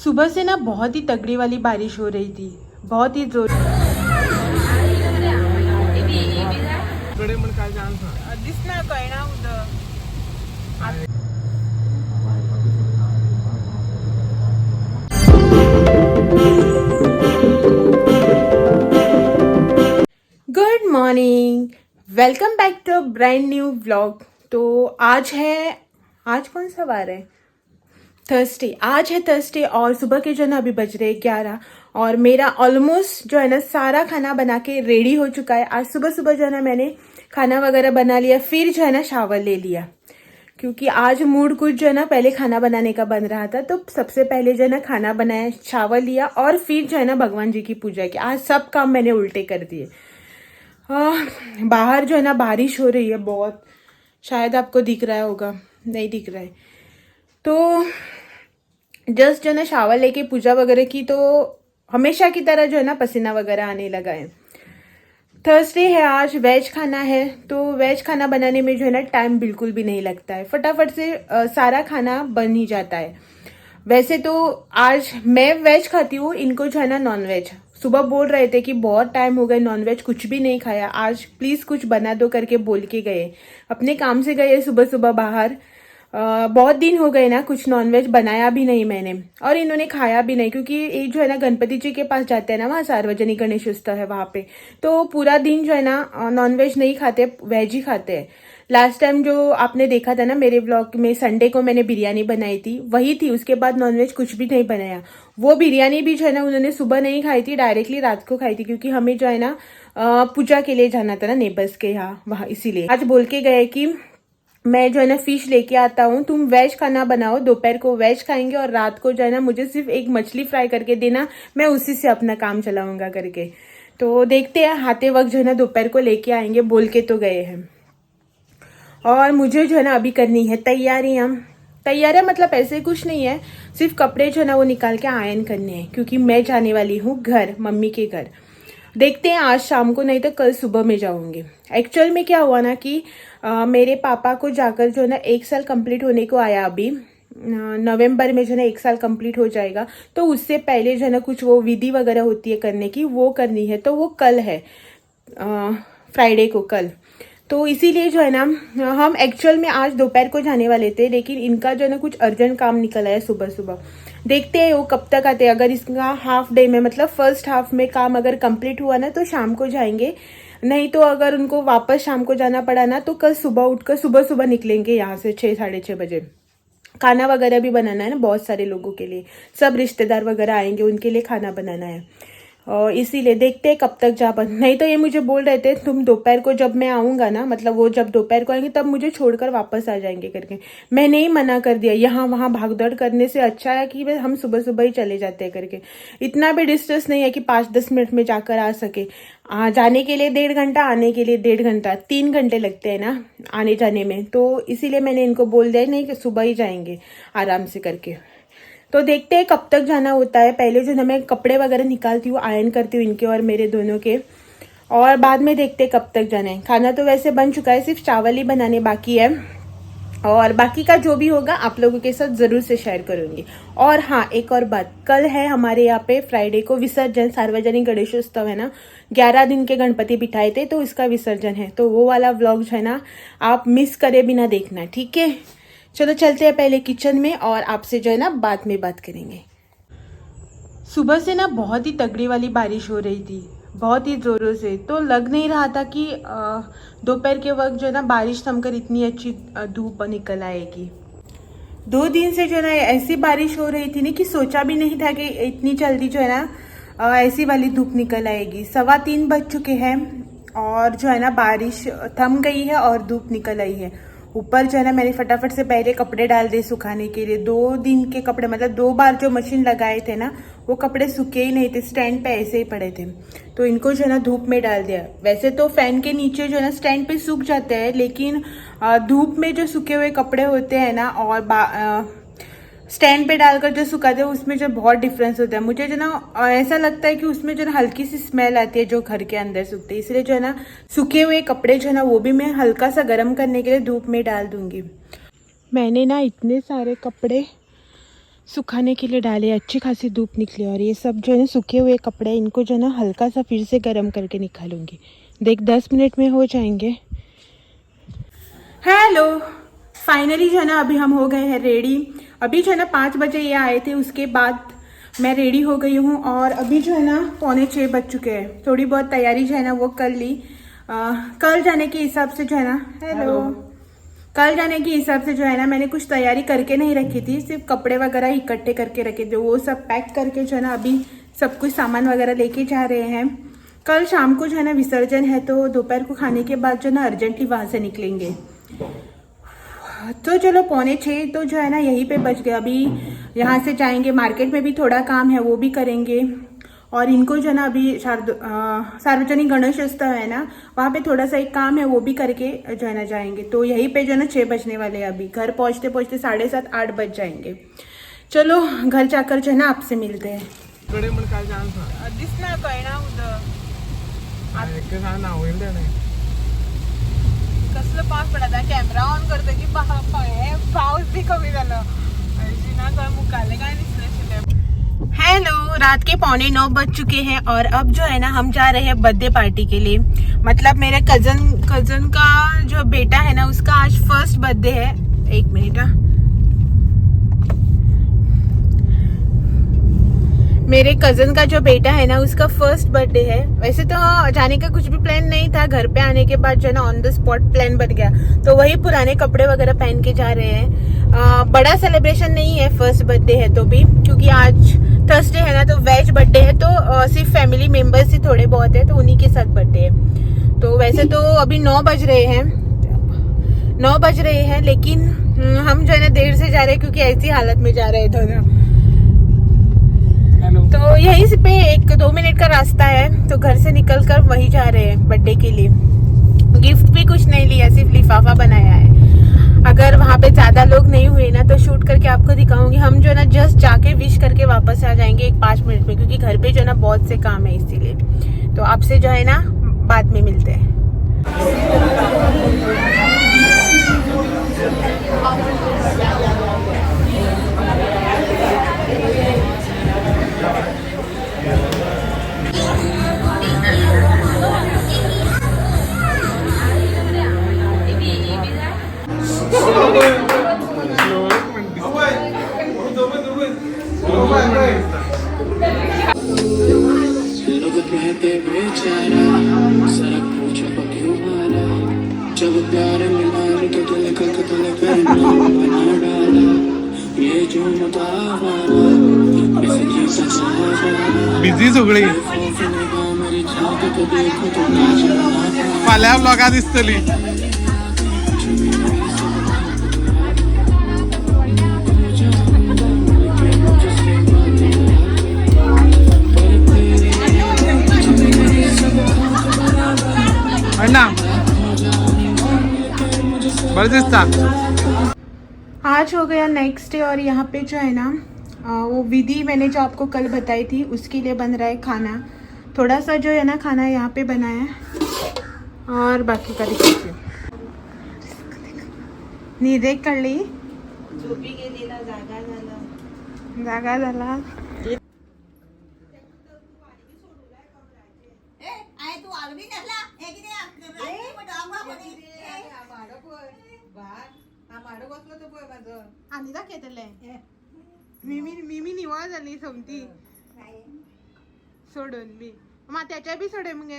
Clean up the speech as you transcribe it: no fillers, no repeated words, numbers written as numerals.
सुबह से ना बहुत ही तगड़ी वाली बारिश हो रही थी, बहुत ही जोर। Good morning, welcome back to brand new vlog. तो आज कौन सा वार है? थर्सडे। आज है थर्सडे और सुबह के जो है ना अभी बज रहे 11 और मेरा ऑलमोस्ट जो है ना सारा खाना बना के रेडी हो चुका है। आज सुबह सुबह जो है ना मैंने खाना वगैरह बना लिया, फिर जो है ना शावर ले लिया क्योंकि आज मूड कुछ जो है ना पहले खाना बनाने का बन रहा था। तो सबसे पहले जो है ना खाना बनाया, शावर लिया और फिर जो है ना भगवान जी की पूजा की। आज सब काम मैंने उल्टे कर दिए। बाहर जो है ना बारिश हो रही है बहुत, शायद आपको दिख रहा होगा, नहीं दिख रहा है। तो जस्ट जो है ना शावर लेके पूजा वगैरह की तो हमेशा की तरह जो है ना पसीना वगैरह आने लगा है। थर्सडे है, आज वेज खाना है तो वेज खाना बनाने में जो है ना टाइम बिल्कुल भी नहीं लगता है, फटाफट से सारा खाना बन ही जाता है। वैसे तो आज मैं वेज खाती हूँ, इनको जो है ना नॉन वेज। सुबह बोल रहे थे कि बहुत टाइम हो गए नॉनवेज कुछ भी नहीं खाया, आज प्लीज कुछ बना दो करके बोल के गए। अपने काम से गए सुबह सुबह बाहर। बहुत दिन हो गए ना कुछ नॉनवेज बनाया भी नहीं मैंने और इन्होंने खाया भी नहीं क्योंकि ये जो है ना गणपति जी के पास जाते हैं ना, वहाँ सार्वजनिक गणेश उत्सव है वहाँ पे, तो पूरा दिन जो है ना नॉनवेज नहीं खाते, वेज ही खाते हैं। लास्ट टाइम जो आपने देखा था ना मेरे व्लॉग में, संडे को मैंने बिरयानी बनाई थी, वही थी। उसके बाद नॉनवेज कुछ भी नहीं बनाया। वो बिरयानी भी जो है ना उन्होंने सुबह नहीं खाई थी, डायरेक्टली रात को खाई थी क्योंकि हमें जो है ना पूजा के लिए जाना था ना नेबर्स के यहाँ, वहाँ इसीलिए आज बोल के गए कि मैं जो है ना फिश लेके आता हूँ, तुम वेज खाना बनाओ, दोपहर को वेज खाएंगे और रात को जो है ना मुझे सिर्फ एक मछली फ्राई करके देना, मैं उसी से अपना काम चलाऊंगा करके। तो देखते हैं, आते वक्त जो है ना दोपहर को लेके आएंगे, बोल के तो गए हैं। और मुझे जो है ना अभी करनी है तैयारियां मतलब ऐसे कुछ नहीं है, सिर्फ कपड़े जो है ना वो निकाल के आयरन करने हैं क्योंकि मैं जाने वाली हूँ घर, मम्मी के घर। देखते हैं आज शाम को नहीं तो कल सुबह में जाऊंगी। एक्चुअल में क्या हुआ ना कि मेरे पापा को जाकर जो है ना 1 साल कंप्लीट होने को आया, अभी नवंबर में जो है ना 1 साल कंप्लीट हो जाएगा। तो उससे पहले जो है ना कुछ वो विधि वगैरह होती है करने की, वो करनी है। तो वो कल है, फ्राइडे को कल। तो इसीलिए जो है ना हम एक्चुअल में आज दोपहर को जाने वाले थे, लेकिन इनका जो है ना कुछ अर्जेंट काम निकला है सुबह सुबह। देखते हैं वो कब तक आते हैं। अगर इसका हाफ डे में मतलब फर्स्ट हाफ में काम अगर कंप्लीट हुआ ना तो शाम को जाएंगे, नहीं तो अगर उनको वापस शाम को जाना पड़ा ना तो कल सुबह उठकर सुबह सुबह निकलेंगे यहाँ से 6 साढ़े 6 बजे। खाना वगैरह भी बनाना है ना बहुत सारे लोगों के लिए, सब रिश्तेदार वगैरह आएंगे, उनके लिए खाना बनाना है। और इसीलिए देखते हैं कब तक जा पाते। नहीं तो ये मुझे बोल रहे थे तुम दोपहर को जब मैं आऊंगा ना, मतलब वो जब दोपहर को आएंगे तब मुझे छोड़कर वापस आ जाएंगे करके। मैंने ही मना कर दिया, यहाँ वहाँ भागदौड़ करने से अच्छा है कि हम सुबह सुबह ही चले जाते हैं करके। इतना भी डिस्टेंस नहीं है कि 5-10 मिनट में जाकर आ सके। जाने के लिए 1.5 घंटा, आने के लिए 1.5 घंटा, 3 घंटे लगते हैं ना आने जाने में। तो इसीलिए मैंने इनको बोल दिया नहीं कि सुबह ही जाएंगे आराम से करके। तो देखते हैं कब तक जाना होता है। पहले जो ना मैं कपड़े वगैरह निकालती हूँ, आयरन करती हूँ इनके और मेरे दोनों के, और बाद में देखते हैं कब तक जाना है। खाना तो वैसे बन चुका है, सिर्फ चावल ही बनाने बाकी है और बाकी का जो भी होगा आप लोगों के साथ जरूर से शेयर करूंगी। और हाँ, एक और बात, कल है हमारे यहाँ पे फ्राइडे को विसर्जन, सार्वजनिक गणेश उत्सव है ना, 11 दिन के गणपति बिठाए थे तो इसका विसर्जन है। तो वो वाला व्लॉग जो है ना आप मिस करे बिना देखना, ठीक है? चलो चलते हैं पहले किचन में और आपसे जो है ना बाद में बात करेंगे। सुबह से ना बहुत ही तगड़ी वाली बारिश हो रही थी, बहुत ही जोरों से। तो लग नहीं रहा था कि दोपहर के वक्त जो है ना बारिश थमकर इतनी अच्छी धूप निकल आएगी। 2 दिन से जो है ना ऐसी बारिश हो रही थी ना कि सोचा भी नहीं था कि इतनी जल्दी जो है ना ऐसी वाली धूप निकल आएगी। 3:15 बज चुके हैं और जो है ना बारिश थम गई है और धूप निकल आई है। ऊपर जो है ना मैंने फटाफट से पहले कपड़े डाल दिए सुखाने के लिए। 2 दिन के कपड़े, मतलब 2 बार जो मशीन लगाए थे ना वो कपड़े सूखे ही नहीं थे, स्टैंड पे ऐसे ही पड़े थे। तो इनको जो है ना धूप में डाल दिया। वैसे तो फैन के नीचे जो है ना स्टैंड पे सूख जाते हैं, लेकिन धूप में जो सूखे हुए कपड़े होते हैं ना और स्टैंड पे डालकर जो सुखाते हैं उसमें जो बहुत डिफरेंस होता है। मुझे जो ना ऐसा लगता है कि उसमें जो ना हल्की सी स्मेल आती है जो घर के अंदर सूखते हैं, इसलिए जो है ना सूखे हुए कपड़े जो है ना वो भी मैं हल्का सा गर्म करने के लिए धूप में डाल दूंगी। मैंने ना इतने सारे कपड़े सुखाने के लिए डाले, अच्छी खासी धूप निकली और ये सब जो है सूखे हुए कपड़े इनको जो है ना हल्का सा फिर से गर्म करके निकालूंगी। देख 10 मिनट में हो जाएंगे। हेलो, फाइनली जो है ना अभी हम हो गए हैं रेडी। अभी जो है ना 5 बजे ये आए थे, उसके बाद मैं रेडी हो गई हूँ और अभी जो है ना 5:45 बज चुके हैं। थोड़ी बहुत तैयारी जो है ना वो कर ली। कल जाने के हिसाब से जो है ना कल जाने के हिसाब से जो है ना मैंने कुछ तैयारी करके नहीं रखी थी, सिर्फ कपड़े वगैरह इकट्ठे करके रखे थे। वो सब पैक करके जो है ना अभी सब कुछ सामान वगैरह लेके जा रहे हैं। कल शाम को जो है ना विसर्जन है, तो दोपहर को खाने के बाद जो है ना अर्जेंटली वहाँ से निकलेंगे। तो चलो 5:45 तो जो है ना यहीं पे बच गया। अभी यहाँ से जाएंगे, मार्केट में भी थोड़ा काम है वो भी करेंगे और इनको जो है ना अभी सार्वजनिक गणेश उत्सव है ना, वहाँ पे थोड़ा सा एक काम है वो भी करके जो है ना जाएंगे। तो यहीं पे जो है ना 6 बजने वाले हैं। अभी घर पहुँचते पहुँचते 7:30-8 बज जाएंगे। चलो घर जाकर जो है ना आपसे मिलते हैं। कसलं पाऊस पडत आहे, कॅमेरा ऑन करतो की पाऊस भी कमी झालं। मुकाले काय दिसलं। हेलो, रात के 8:45 बज चुके हैं और अब जो है ना हम जा रहे हैं बर्थडे पार्टी के लिए। मतलब मेरे कजन का जो बेटा है ना उसका आज फर्स्ट बर्थडे है। 1 मिनट, मेरे कजन का जो बेटा है ना उसका फर्स्ट बर्थडे है। वैसे तो जाने का कुछ भी प्लान नहीं था, घर पे आने के बाद जो है ना ऑन द स्पॉट प्लान बन गया। तो वही पुराने कपड़े वगैरह पहन के जा रहे हैं। बड़ा सेलिब्रेशन नहीं है, फर्स्ट बर्थडे है तो भी, क्योंकि आज थर्सडे है ना तो वेज बर्थडे है, तो सिर्फ फैमिली मेंबर्स ही थोड़े बहुत है, तो उन्हीं के साथ बर्थडे है। तो वैसे तो अभी 9 बज रहे हैं, लेकिन हम जो है ना देर से जा रहे हैं क्योंकि ऐसी हालत में जा रहे हैं दोनों। तो यहीं से पे 1-2 मिनट का रास्ता है, तो घर से निकलकर वहीं जा रहे हैं बर्थडे के लिए। गिफ्ट भी कुछ नहीं लिया, सिर्फ लिफाफा बनाया है। अगर वहाँ पे ज्यादा लोग नहीं हुए ना तो शूट करके आपको दिखाऊंगी। हम जो है ना जस्ट जाके विश करके वापस आ जाएंगे 5 मिनट में, क्योंकि घर पे जो है ना बहुत से काम है इसीलिए। तो आपसे जो है ना बाद में मिलते हैं। जब प्यार मिला तो दिल का कत्ल करना बना डाला, ये जो बिझी सगळी फाल्या ब्लॉगा दिसतली। अण्णा आज हो गया नेक्स्ट डे और यहाँ पे जो है ना वो विधि मैंने जो आपको कल बताई थी उसके लिए बन रहा है खाना। थोड़ा सा जो है ना खाना यहाँ पे बनाया है और बाकी का दिखाती हूँ। निदेक काढली, झोपी गेली ना, जागा झाला। आणि दाखवतले मी निवाळ झाली समती सोडून मी मग त्याच्या बी सोडे मग